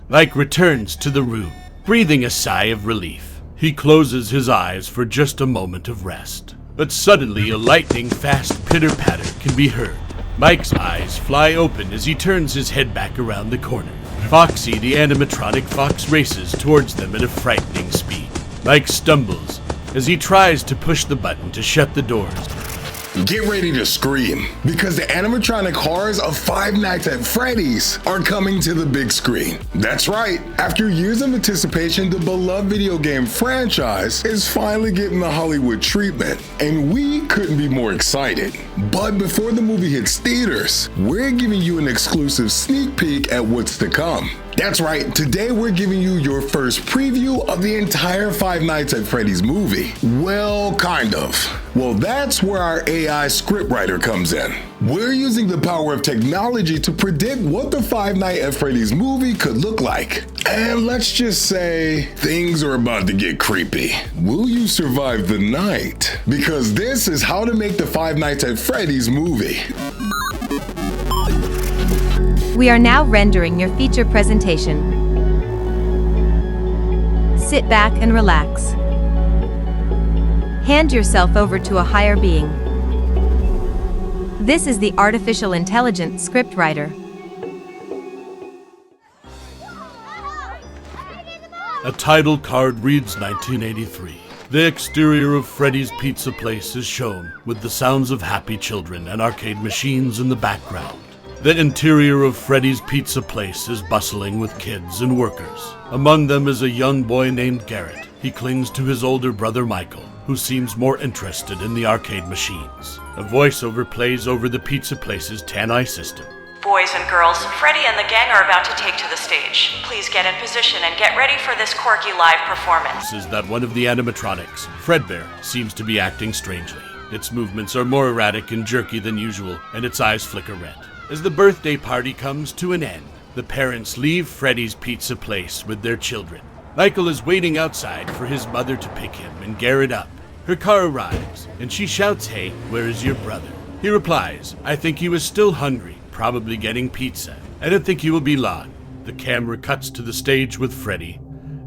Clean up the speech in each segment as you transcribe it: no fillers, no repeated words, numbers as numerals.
Mike returns to the room, breathing a sigh of relief. He closes his eyes for just a moment of rest. But suddenly a lightning-fast pitter-patter can be heard. Mike's eyes fly open as he turns his head back around the corner. Foxy, the animatronic fox, races towards them at a frightening speed. Mike stumbles as he tries to push the button to shut the doors. Get ready to scream, because the animatronic horrors of Five Nights at Freddy's are coming to the big screen. That's right, after years of anticipation, the beloved video game franchise is finally getting the Hollywood treatment, and we couldn't be more excited. But before the movie hits theaters, we're giving you an exclusive sneak peek at what's to come. That's right, today we're giving you your first preview of the entire Five Nights at Freddy's movie. Well, kind of. Well, that's where our AI scriptwriter comes in. We're using the power of technology to predict what the Five Nights at Freddy's movie could look like. And let's just say, things are about to get creepy. Will you survive the night? Because this is how to make the Five Nights at Freddy's movie. We are now rendering your feature presentation. Sit back and relax. Hand yourself over to a higher being. This is the artificial intelligence scriptwriter. A title card reads 1983. The exterior of Freddy's Pizza Place is shown, with the sounds of happy children and arcade machines in the background. The interior of Freddy's Pizza Place is bustling with kids and workers. Among them is a young boy named Garrett. He clings to his older brother Michael, who seems more interested in the arcade machines. A voiceover plays over the Pizza Place's TANI system. Boys and girls, Freddy and the gang are about to take to the stage. Please get in position and get ready for this quirky live performance. This is that one of the animatronics, Fredbear, seems to be acting strangely. Its movements are more erratic and jerky than usual, and its eyes flicker red. As the birthday party comes to an end, the parents leave Freddy's Pizza Place with their children. Michael is waiting outside for his mother to pick him and Garrett up. Her car arrives, and she shouts, "Hey, where is your brother?" He replies, "I think he was still hungry, probably getting pizza. I don't think he will be long." The camera cuts to the stage with Freddy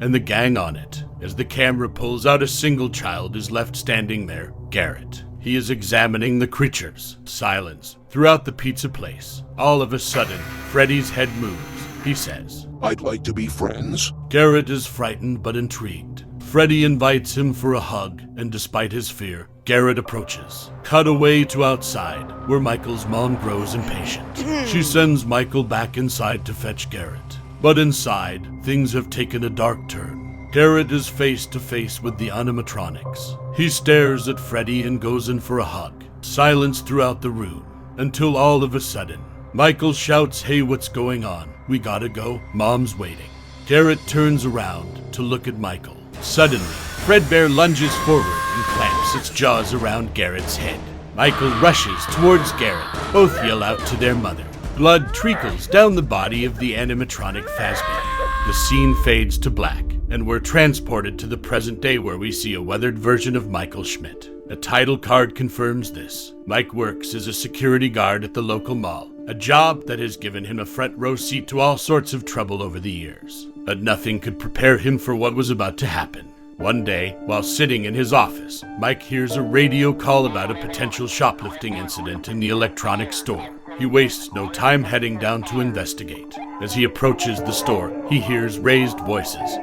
and the gang on it. As the camera pulls out, a single child is left standing there, Garrett. He is examining the creatures. Silence throughout the pizza place. All of a sudden, Freddy's head moves. He says, "I'd like to be friends." Garrett is frightened but intrigued. Freddy invites him for a hug, and despite his fear, Garrett approaches. Cut away to outside, where Michael's mom grows impatient. She sends Michael back inside to fetch Garrett. But inside, things have taken a dark turn. Garrett is face to face with the animatronics. He stares at Freddy and goes in for a hug. Silence throughout the room, until all of a sudden, Michael shouts, "Hey, what's going on? We gotta go, Mom's waiting." Garrett turns around to look at Michael. Suddenly, Fredbear lunges forward and clamps its jaws around Garrett's head. Michael rushes towards Garrett. Both yell out to their mother. Blood trickles down the body of the animatronic Fazbear. The scene fades to black, and we're transported to the present day where we see a weathered version of Michael Schmidt. A title card confirms this. Mike works as a security guard at the local mall, a job that has given him a front row seat to all sorts of trouble over the years. But nothing could prepare him for what was about to happen. One day, while sitting in his office, Mike hears a radio call about a potential shoplifting incident in the electronics store. He wastes no time heading down to investigate. As he approaches the store, he hears raised voices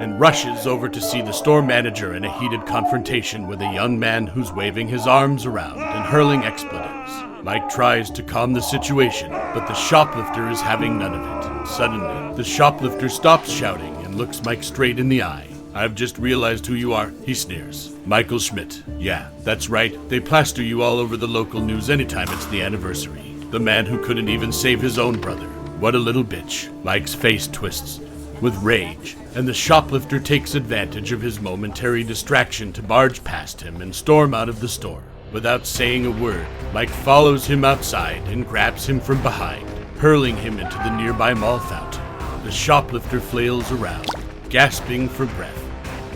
and rushes over to see the store manager in a heated confrontation with a young man who's waving his arms around and hurling expletives. Mike tries to calm the situation, but the shoplifter is having none of it. Suddenly, the shoplifter stops shouting and looks Mike straight in the eye. "I've just realized who you are," he sneers. "Michael Schmidt. Yeah, that's right. They plaster you all over the local news anytime it's the anniversary. The man who couldn't even save his own brother. What a little bitch." Mike's face twists with rage, and the shoplifter takes advantage of his momentary distraction to barge past him and storm out of the store. Without saying a word, Mike follows him outside and grabs him from behind, hurling him into the nearby mall fountain. The shoplifter flails around, gasping for breath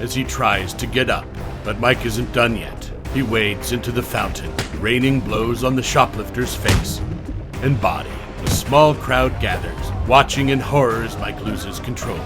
as he tries to get up, but Mike isn't done yet. He wades into the fountain, raining blows on the shoplifter's face and body. A small crowd gathers, watching in horror as Mike loses control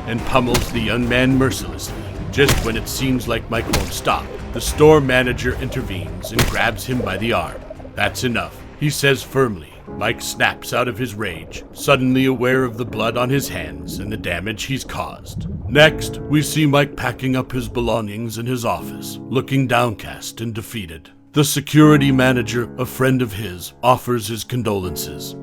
and pummels the young man mercilessly. Just when it seems like Mike won't stop, the store manager intervenes and grabs him by the arm. "That's enough," he says firmly. Mike snaps out of his rage, suddenly aware of the blood on his hands and the damage he's caused. Next, we see Mike packing up his belongings in his office, looking downcast and defeated. The security manager, a friend of his, offers his condolences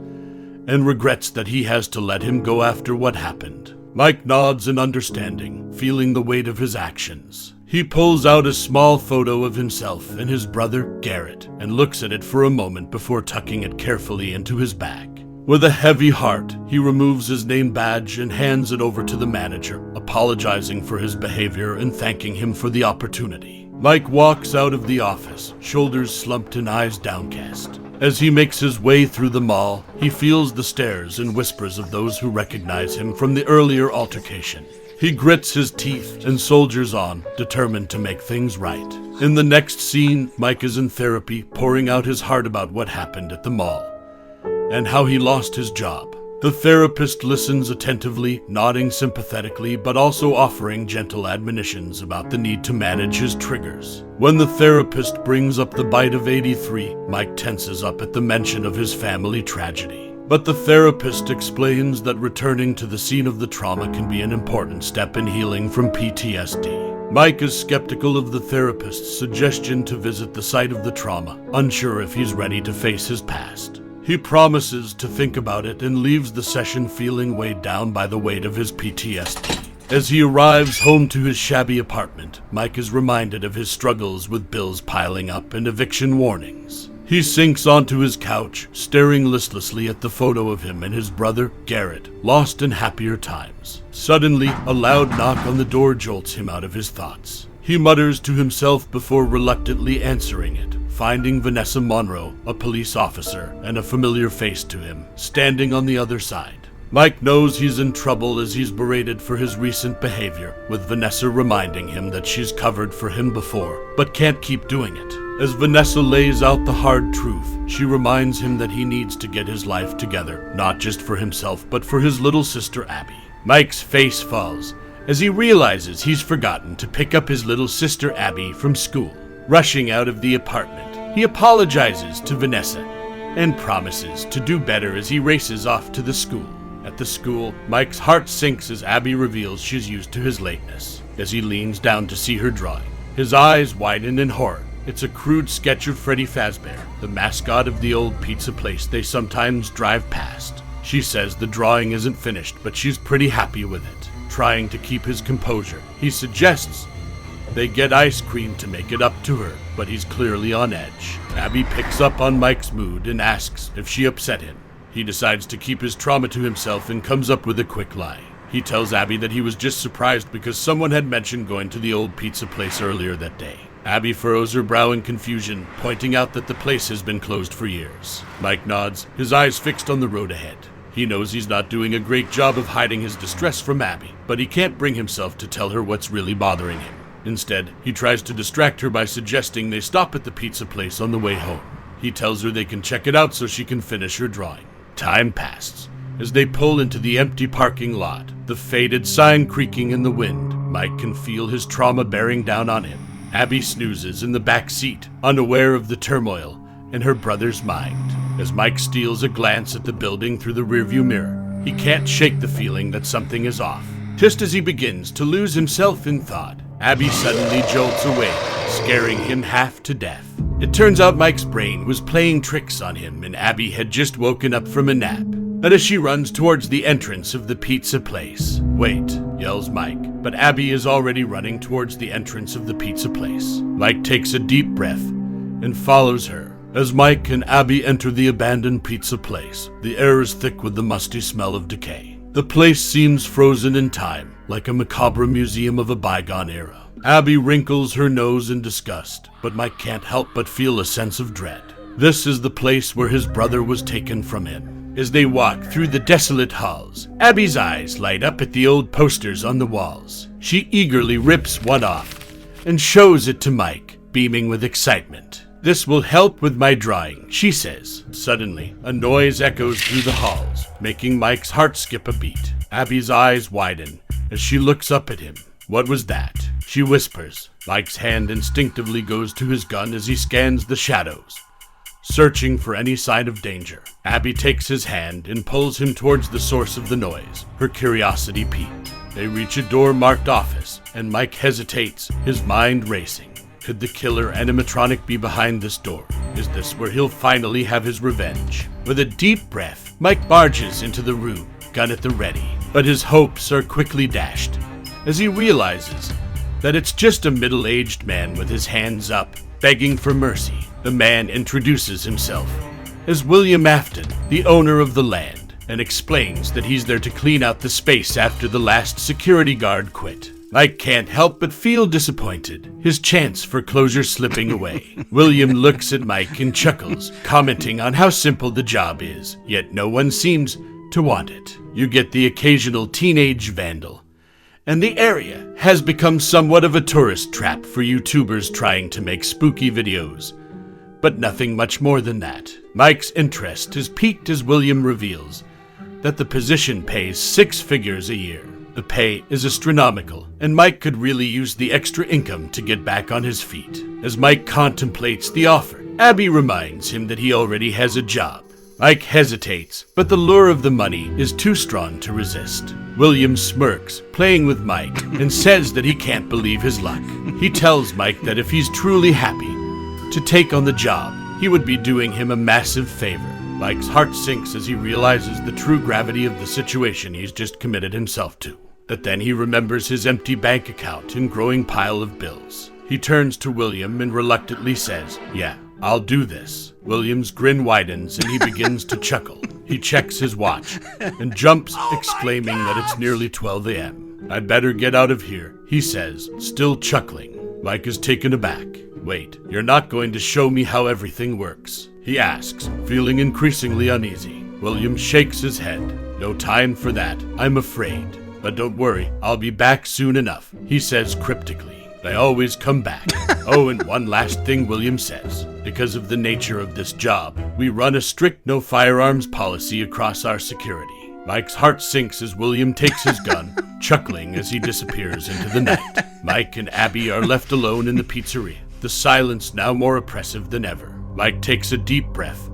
and regrets that he has to let him go after what happened. Mike nods in understanding, feeling the weight of his actions. He pulls out a small photo of himself and his brother, Garrett, and looks at it for a moment before tucking it carefully into his bag. With a heavy heart, he removes his name badge and hands it over to the manager, apologizing for his behavior and thanking him for the opportunity. Mike walks out of the office, shoulders slumped and eyes downcast. As he makes his way through the mall, he feels the stares and whispers of those who recognize him from the earlier altercation. He grits his teeth and soldiers on, determined to make things right. In the next scene, Mike is in therapy, pouring out his heart about what happened at the mall and how he lost his job. The therapist listens attentively, nodding sympathetically, but also offering gentle admonitions about the need to manage his triggers. When the therapist brings up the bite of 83, Mike tenses up at the mention of his family tragedy. But the therapist explains that returning to the scene of the trauma can be an important step in healing from PTSD. Mike is skeptical of the therapist's suggestion to visit the site of the trauma, unsure if he's ready to face his past. He promises to think about it and leaves the session feeling weighed down by the weight of his PTSD. As he arrives home to his shabby apartment, Mike is reminded of his struggles with bills piling up and eviction warnings. He sinks onto his couch, staring listlessly at the photo of him and his brother, Garrett, lost in happier times. Suddenly, a loud knock on the door jolts him out of his thoughts. He mutters to himself before reluctantly answering it, finding Vanessa Monroe, a police officer, and a familiar face to him, standing on the other side. Mike knows he's in trouble as he's berated for his recent behavior, with Vanessa reminding him that she's covered for him before, but can't keep doing it. As Vanessa lays out the hard truth, she reminds him that he needs to get his life together, not just for himself, but for his little sister Abby. Mike's face falls as he realizes he's forgotten to pick up his little sister Abby from school. Rushing out of the apartment, he apologizes to Vanessa and promises to do better as he races off to the school. At the school, Mike's heart sinks as Abby reveals she's used to his lateness. As he leans down to see her drawing, his eyes widen in horror. It's a crude sketch of Freddy Fazbear, the mascot of the old pizza place they sometimes drive past. She says the drawing isn't finished, but she's pretty happy with it. Trying to keep his composure, he suggests they get ice cream to make it up to her, but he's clearly on edge. Abby picks up on Mike's mood and asks if she upset him. He decides to keep his trauma to himself and comes up with a quick lie. He tells Abby that he was just surprised because someone had mentioned going to the old pizza place earlier that day. Abby furrows her brow in confusion, pointing out that the place has been closed for years. Mike nods, his eyes fixed on the road ahead. He knows he's not doing a great job of hiding his distress from Abby, but he can't bring himself to tell her what's really bothering him. Instead, he tries to distract her by suggesting they stop at the pizza place on the way home. He tells her they can check it out so she can finish her drawing. Time passes. As they pull into the empty parking lot, the faded sign creaking in the wind, Mike can feel his trauma bearing down on him. Abby snoozes in the back seat, unaware of the turmoil in her brother's mind. As Mike steals a glance at the building through the rearview mirror, he can't shake the feeling that something is off. Just as he begins to lose himself in thought, Abby suddenly jolts awake, scaring him half to death. It turns out Mike's brain was playing tricks on him and Abby had just woken up from a nap. And as she runs towards the entrance of the pizza place, "Wait," yells Mike, but Abby is already running towards the entrance of the pizza place. Mike takes a deep breath and follows her. As Mike and Abby enter the abandoned pizza place, the air is thick with the musty smell of decay. The place seems frozen in time, like a macabre museum of a bygone era. Abby wrinkles her nose in disgust, but Mike can't help but feel a sense of dread. This is the place where his brother was taken from him. As they walk through the desolate halls, Abby's eyes light up at the old posters on the walls. She eagerly rips one off and shows it to Mike, beaming with excitement. This will help with my drawing, she says. Suddenly, a noise echoes through the halls, making Mike's heart skip a beat. Abby's eyes widen as she looks up at him. What was that? She whispers. Mike's hand instinctively goes to his gun as he scans the shadows, searching for any sign of danger. Abby takes his hand and pulls him towards the source of the noise, her curiosity piqued. They reach a door marked office, and Mike hesitates, his mind racing. Could the killer animatronic be behind this door? Is this where he'll finally have his revenge? With a deep breath, Mike barges into the room, gun at the ready. But his hopes are quickly dashed as he realizes that it's just a middle-aged man with his hands up, begging for mercy. The man introduces himself as William Afton, the owner of the land, and explains that he's there to clean out the space after the last security guard quit. Mike can't help but feel disappointed, his chance for closure slipping away. William looks at Mike and chuckles, commenting on how simple the job is, yet no one seems to want it. You get the occasional teenage vandal, and the area has become somewhat of a tourist trap for YouTubers trying to make spooky videos. But nothing much more than that. Mike's interest is piqued as William reveals that the position pays 6 figures a year. The pay is astronomical, and Mike could really use the extra income to get back on his feet. As Mike contemplates the offer, Abby reminds him that he already has a job. Mike hesitates, but the lure of the money is too strong to resist. William smirks, playing with Mike, and says that he can't believe his luck. He tells Mike that if he's truly happy to take on the job, he would be doing him a massive favor. Mike's heart sinks as he realizes the true gravity of the situation he's just committed himself to. But then he remembers his empty bank account and growing pile of bills. He turns to William and reluctantly says, "Yeah, I'll do this." William's grin widens and he begins to chuckle. He checks his watch and jumps, exclaiming that it's nearly 12 a.m. "I'd better get out of here," he says, still chuckling. Mike is taken aback. "Wait, you're not going to show me how everything works?" he asks, feeling increasingly uneasy. William shakes his head. "No time for that, I'm afraid. But don't worry, I'll be back soon enough," he says cryptically. "I always come back." Oh, and one last thing William says. "Because of the nature of this job, we run a strict no firearms policy across our security." Mike's heart sinks as William takes his gun, chuckling as he disappears into the night. Mike and Abby are left alone in the pizzeria, the silence now more oppressive than ever. Mike takes a deep breath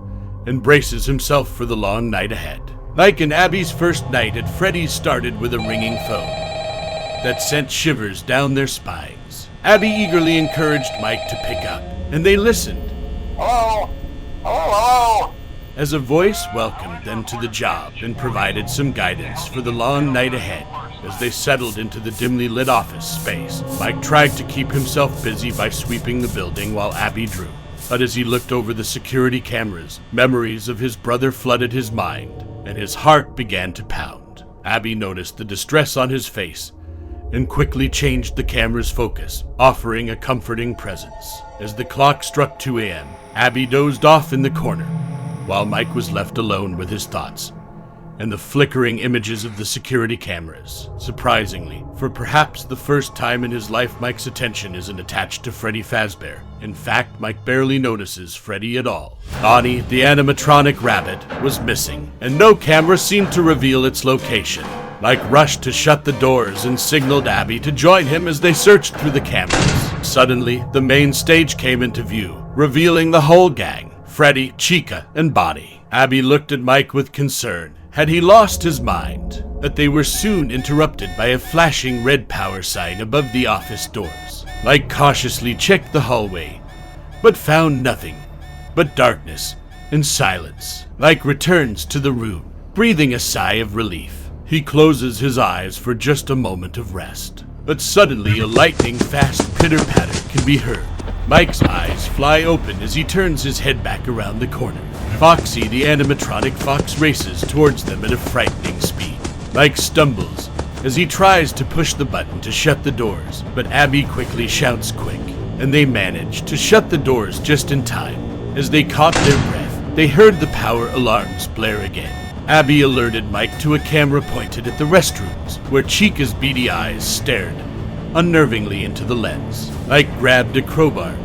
and braces himself for the long night ahead. Mike and Abby's first night at Freddy's started with a ringing phone that sent shivers down their spines. Abby eagerly encouraged Mike to pick up, and they listened. Hello? Hello? As a voice welcomed them to the job and provided some guidance for the long night ahead. As they settled into the dimly lit office space, Mike tried to keep himself busy by sweeping the building while Abby drew. But as he looked over the security cameras, memories of his brother flooded his mind, and his heart began to pound. Abby noticed the distress on his face and quickly changed the camera's focus, offering a comforting presence. As the clock struck 2 a.m., Abby dozed off in the corner, while Mike was left alone with his thoughts and the flickering images of the security cameras. Surprisingly, for perhaps the first time in his life, Mike's attention isn't attached to Freddy Fazbear. In fact, Mike barely notices Freddy at all. Donny, the animatronic rabbit, was missing, and no camera seemed to reveal its location. Mike rushed to shut the doors and signaled Abby to join him as they searched through the cameras. Suddenly, the main stage came into view, revealing the whole gang: Freddy, Chica, and Bonnie. Abby looked at Mike with concern. Had he lost his mind? But they were soon interrupted by a flashing red power sign above the office doors. Mike cautiously checked the hallway, but found nothing but darkness and silence. Mike returns to the room, breathing a sigh of relief. He closes his eyes for just a moment of rest. But suddenly a lightning-fast pitter-patter can be heard. Mike's eyes fly open as he turns his head back around the corner. Foxy, the animatronic fox, races towards them at a frightening speed. Mike stumbles as he tries to push the button to shut the doors, but Abby quickly shouts quick, and they manage to shut the doors just in time. As they caught their breath, they heard the power alarms blare again. Abby alerted Mike to a camera pointed at the restrooms, where Chica's beady eyes stared unnervingly into the lens. Mike grabbed a crowbar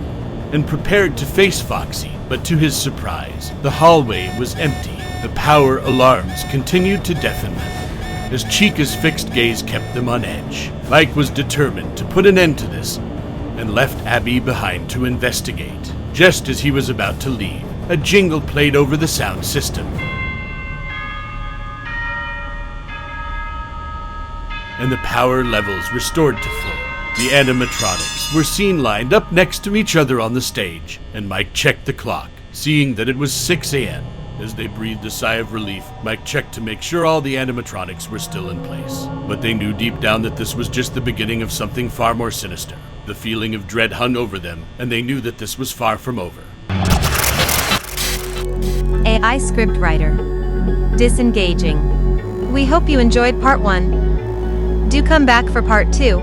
and prepared to face Foxy, but to his surprise, the hallway was empty. The power alarms continued to deafen them. As Chica's fixed gaze kept them on edge, Mike was determined to put an end to this and left Abby behind to investigate. Just as he was about to leave, a jingle played over the sound system, and the power levels restored to full. The animatronics were seen lined up next to each other on the stage, and Mike checked the clock, seeing that it was 6 a.m. As they breathed a sigh of relief, Mike checked to make sure all the animatronics were still in place. But they knew deep down that this was just the beginning of something far more sinister. The feeling of dread hung over them, and they knew that this was far from over. AI scriptwriter. Disengaging. We hope you enjoyed part 1. Do come back for part 2.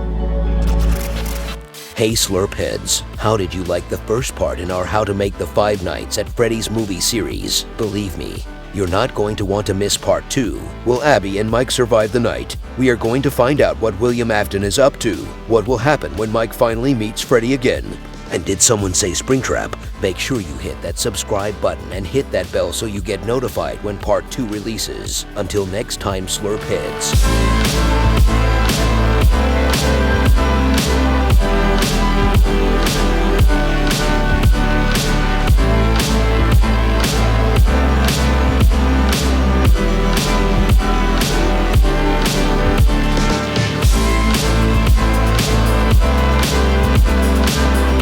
Hey Slurp Heads, how did you like the first part in our How to Make the Five Nights at Freddy's movie series? Believe me, you're not going to want to miss part 2. Will Abby and Mike survive the night? We are going to find out what William Afton is up to. What will happen when Mike finally meets Freddy again? And did someone say Springtrap? Make sure you hit that subscribe button and hit that bell so you get notified when part 2 releases. Until next time, Slurp Heads.